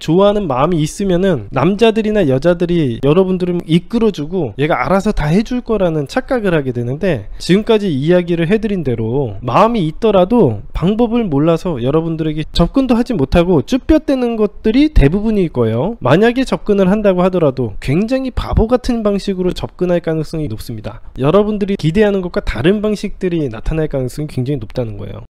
좋아하는 마음이 있으면은 남자들이나 여자들이 여러분들을 이끌어주고 얘가 알아서 다 해줄 거라는 착각을 하게 되는데, 지금까지 이야기를 해드린 대로 마음이 있더라도 방법을 몰라서 여러분들에게 접근도 하지 못하고 쭈뼛대는 것들이 대부분일 거예요. 만약에 접근을 한다고 하더라도 굉장히 바보 같은 방식으로 접근할 가능성이 높습니다. 여러분들이 기대하는 것과 다른 방식들이 나타날 가능성이 굉장히 높다는 거예요.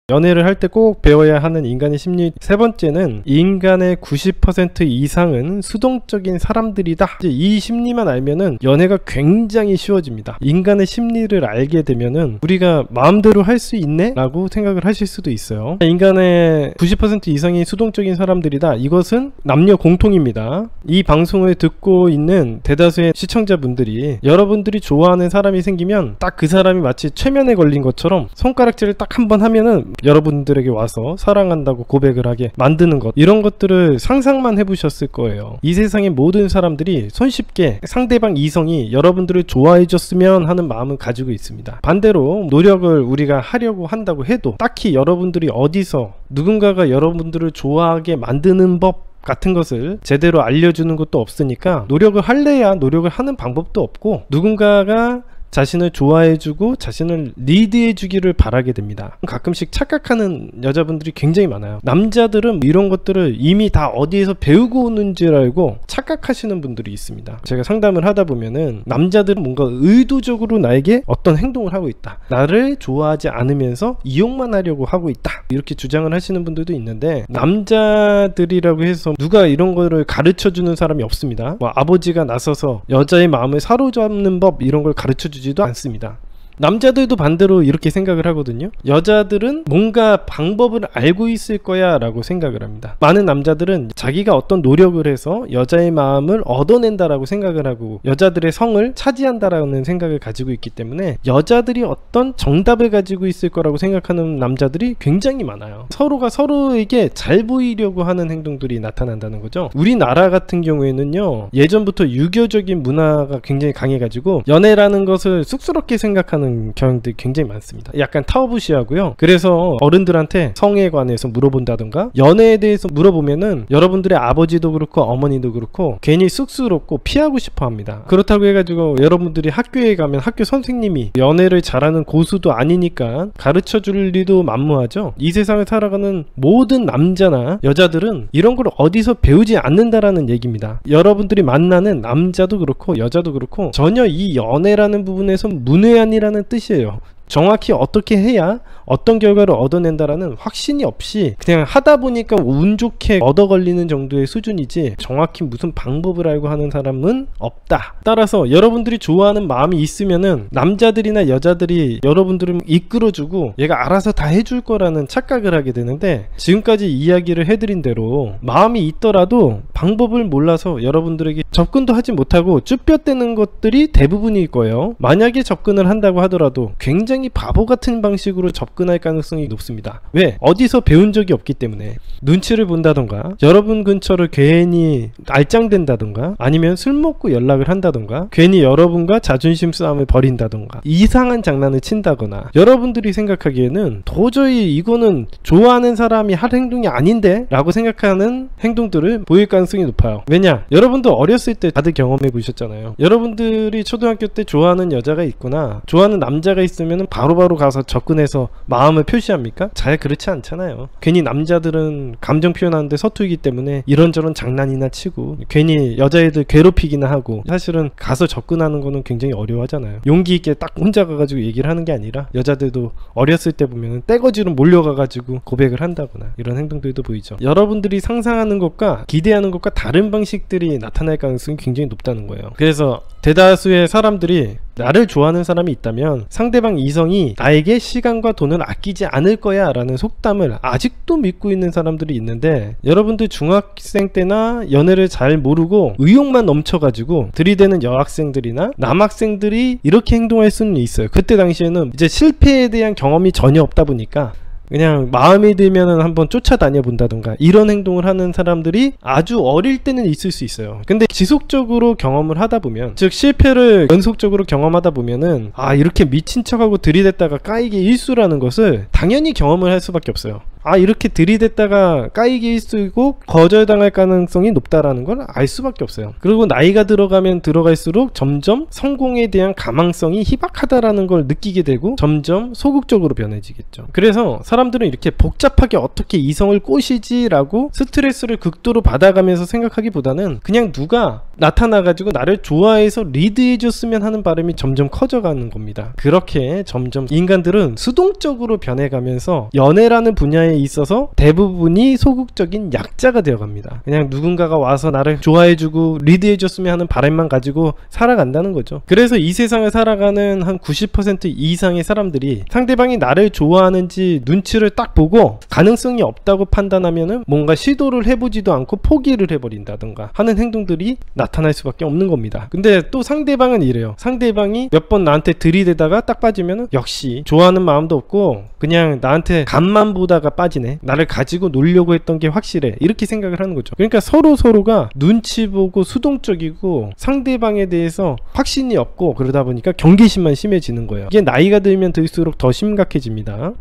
연애를 할 때 꼭 배워야 하는 인간의 심리 세 번째는, 인간의 90% 이상은 수동적인 사람들이다. 이 심리만 알면은 연애가 굉장히 쉬워집니다. 인간의 심리를 알게 되면은 우리가 마음대로 할 수 있네? 라고 생각을 하실 수도 있어요. 인간의 90% 이상이 수동적인 사람들이다. 이것은 남녀 공통입니다. 이 방송을 듣고 있는 대다수의 시청자분들이 여러분들이 좋아하는 사람이 생기면 딱 그 사람이 마치 최면에 걸린 것처럼 손가락질을 딱 한 번 하면은 여러분들에게 와서 사랑한다고 고백을 하게 만드는 것, 이런 것들을 상상만 해보셨을 거예요. 이 세상의 모든 사람들이 손쉽게 상대방 이성이 여러분들을 좋아해줬으면 하는 마음을 가지고 있습니다. 반대로 노력을 우리가 하려고 한다고 해도 딱히 여러분들이 어디서 누군가가 여러분들을 좋아하게 만드는 법 같은 것을 제대로 알려주는 것도 없으니까 노력을 할래야 노력을 하는 방법도 없고, 누군가가 자신을 좋아해주고 자신을 리드해주기를 바라게 됩니다. 가끔씩 착각하는 여자분들이 굉장히 많아요. 남자들은 이런 것들을 이미 다 어디에서 배우고 오는 줄 알고 착각하시는 분들이 있습니다. 제가 상담을 하다 보면은 남자들은 뭔가 의도적으로 나에게 어떤 행동을 하고 있다, 나를 좋아하지 않으면서 이용만 하려고 하고 있다, 이렇게 주장을 하시는 분들도 있는데, 남자들이라고 해서 누가 이런 거를 가르쳐주는 사람이 없습니다. 뭐 아버지가 나서서 여자의 마음을 사로잡는 법, 이런 걸 가르쳐주지 않습니다. 남자들도 반대로 이렇게 생각을 하거든요. 여자들은 뭔가 방법을 알고 있을 거야 라고 생각을 합니다. 많은 남자들은 자기가 어떤 노력을 해서 여자의 마음을 얻어낸다라고 생각을 하고 여자들의 성을 차지한다라는 생각을 가지고 있기 때문에 여자들이 어떤 정답을 가지고 있을 거라고 생각하는 남자들이 굉장히 많아요. 서로가 서로에게 잘 보이려고 하는 행동들이 나타난다는 거죠. 우리나라 같은 경우에는요, 예전부터 유교적인 문화가 굉장히 강해가지고 연애라는 것을 쑥스럽게 생각하는 경향들이 굉장히 많습니다. 약간 타부시하고요. 그래서 어른들한테 성에 관해서 물어본다던가 연애에 대해서 물어보면은 여러분들의 아버지도 그렇고 어머니도 그렇고 괜히 쑥스럽고 피하고 싶어 합니다. 그렇다고 해가지고 여러분들이 학교에 가면 학교 선생님이 연애를 잘하는 고수도 아니니까 가르쳐 줄 리도 만무하죠. 이 세상을 살아가는 모든 남자나 여자들은 이런 걸 어디서 배우지 않는다라는 얘기입니다. 여러분들이 만나는 남자도 그렇고 여자도 그렇고 전혀 이 연애라는 부분에서 문외한이라는 뜻이에요. 정확히 어떻게 해야 어떤 결과를 얻어낸다라는 확신이 없이 그냥 하다 보니까 운 좋게 얻어 걸리는 정도의 수준이지 정확히 무슨 방법을 알고 하는 사람은 없다. 따라서 여러분들이 좋아하는 마음이 있으면은 남자들이나 여자들이 여러분들을 이끌어주고 얘가 알아서 다 해줄 거라는 착각을 하게 되는데, 지금까지 이야기를 해드린 대로 마음이 있더라도 방법을 몰라서 여러분들에게 접근도 하지 못하고 쭈뼛대는 것들이 대부분일 거예요. 만약에 접근을 한다고 하더라도 굉장히 바보 같은 방식으로 접근할 가능성이 높습니다. 왜? 어디서 배운 적이 없기 때문에. 눈치를 본다던가 여러분 근처를 괜히 알짱댄다던가 아니면 술 먹고 연락을 한다던가 괜히 여러분과 자존심 싸움을 벌인다던가 이상한 장난을 친다거나, 여러분들이 생각하기에는 도저히 이거는 좋아하는 사람이 할 행동이 아닌데 라고 생각하는 행동들을 보일 가능성이 높아요. 왜냐? 여러분도 어렸을 때 다들 경험해 보셨잖아요. 여러분들이 초등학교 때 좋아하는 여자가 있거나 좋아하는 남자가 있으면 바로바로 가서 접근해서 마음을 표시합니까? 잘 그렇지 않잖아요. 괜히 남자들은 감정 표현하는데 서투르기 때문에 이런저런 장난이나 치고 괜히 여자애들 괴롭히기나 하고, 사실은 가서 접근하는 거는 굉장히 어려워하잖아요. 용기 있게 딱 혼자 가가지고 얘기를 하는 게 아니라 여자들도 어렸을 때 보면 떼거지로 몰려가가지고 고백을 한다거나 이런 행동들도 보이죠. 여러분들이 상상하는 것과 기대하는 것과 다른 방식들이 나타날 가능성이 굉장히 높다는 거예요. 그래서 대다수의 사람들이 나를 좋아하는 사람이 있다면 상대방 이성이 나에게 시간과 돈을 아끼지 않을 거야 라는 속담을 아직도 믿고 있는 사람들이 있는데, 여러분들 중학생 때나 연애를 잘 모르고 의욕만 넘쳐가지고 들이대는 여학생들이나 남학생들이 이렇게 행동할 수는 있어요. 그때 당시에는 이제 실패에 대한 경험이 전혀 없다 보니까 그냥 마음에 들면은 한번 쫓아다녀 본다던가 이런 행동을 하는 사람들이 아주 어릴 때는 있을 수 있어요. 근데 지속적으로 경험을 하다 보면, 즉 실패를 연속적으로 경험하다 보면은 아, 이렇게 미친 척하고 들이댔다가 까이게 일수라는 것을 당연히 경험을 할 수밖에 없어요. 이렇게 들이댔다가 까이게 쓰고 거절당할 가능성이 높다라는 걸 알 수밖에 없어요. 그리고 나이가 들어가면 들어갈수록 점점 성공에 대한 가망성이 희박하다라는 걸 느끼게 되고 점점 소극적으로 변해지겠죠. 그래서 사람들은 이렇게 복잡하게 어떻게 이성을 꼬시지라고 스트레스를 극도로 받아가면서 생각하기보다는 그냥 누가 나타나가지고 나를 좋아해서 리드해줬으면 하는 바람이 점점 커져가는 겁니다. 그렇게 점점 인간들은 수동적으로 변해가면서 연애라는 분야에 있어서 대부분이 소극적인 약자가 되어갑니다. 그냥 누군가가 와서 나를 좋아해주고 리드해줬으면 하는 바람만 가지고 살아간다는 거죠. 그래서 이 세상을 살아가는 한 90% 이상의 사람들이 상대방이 나를 좋아하는지 눈치를 딱 보고 가능성이 없다고 판단하면은 뭔가 시도를 해보지도 않고 포기를 해버린다던가 하는 행동들이 나타날 수밖에 없는 겁니다. 근데 또 상대방은 이래요. 상대방이 몇 번 나한테 들이대다가 딱 빠지면은 역시 좋아하는 마음도 없고 그냥 나한테 간만 보다가 빠지네, 나를 가지고 놀려고 했던 게 확실해, 이렇게 생각을 하는 거죠. 그러니까 서로가 눈치 보고 수동적이고 상대방에 대해서 확신이 없고 그러다 보니까 경계심만 심해지는 거예요. 이게 나이가 들면 들수록 더 심각해집니다.